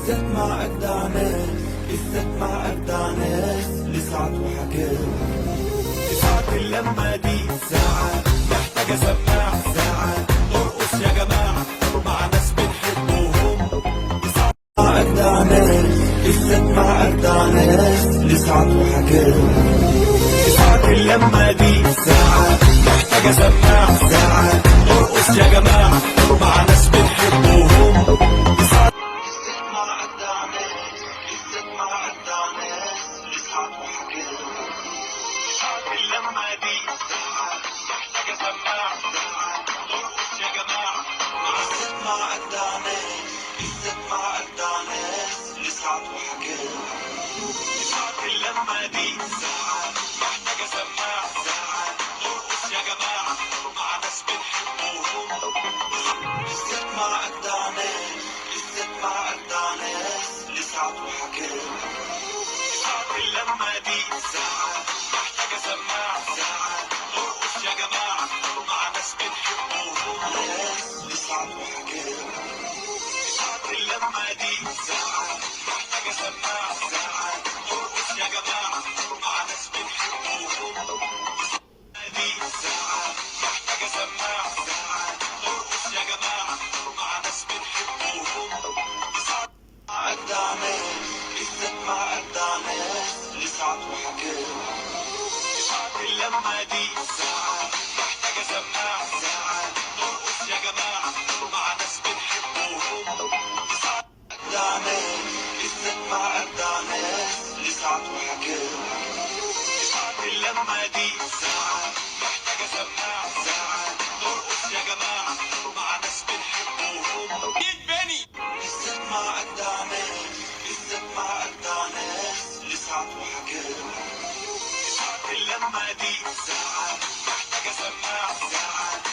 بالذات مع أجدع ناس، بالذات مع أجدع ناس لسعت وحكاوي. ساعة اللمة دي ساعة محتاجة سماع، ساعة نرقص يا جماعة مع ناس بنحبهم. ساعة مع أجدع ناس، بالذات مع أجدع ناس لسعت وحكاوي. ساعة اللمة دي ساعة محتاجة سماع، ساعة نرقص يا جماعة مع ناس بنحبهم. بالذات مع أجدع ناس، بالذات مع أجدع ناس لسعت وحكاوي. ساعة اللمة دي ساعة محتاجة سماع، ساعة نرقص يا جماعة بالذات مع أجدع ناس، بالذات مع أجدع ناس لسعت وحكاوي. ساعة اللمة دي ساعة محتاجة سماع، ساعة نرقص يا جماعة مع ناس بنحبهم. بالذات مع أجدع ناس، بالذات مع أجدع ناس لسعت وحكاوي. ساعة اللمة دي ساعة محتاجة سماع، ساعة نرقص يا جماعة مع ناس بنحبهم. ناس لسعت وحكاوي. ساعة اللمة دي ساعة محتاجة سماع، ساعة نرقص يا جماعة مع ناس بنحبهم. دي ساعة محتاجة سماع، ساعة نرقص يا جماعة مع ناس بنحبهم. ساعة مع أجدع ناس، بالذات مع أجدع ناس لسعت وحكاوي. ساعة اللمة دي ساعة محتاجة سماع، ساعة نرقص يا جماعة مع ناس بنحبهم. ساعة أجدع ناس، بالذات مع أجدع ناس لسعت وحكاوي. ساعة اللمة دي ساعة محتاجة سماع، ساعة نرقص يا جماعة مع ناس بنحبهم. بالذات مع أجدع ناس، بالذات مع أجدع ناس لسعت وحكاوي. ساعة اللمة دي ساعة محتاجة سماع، ساعة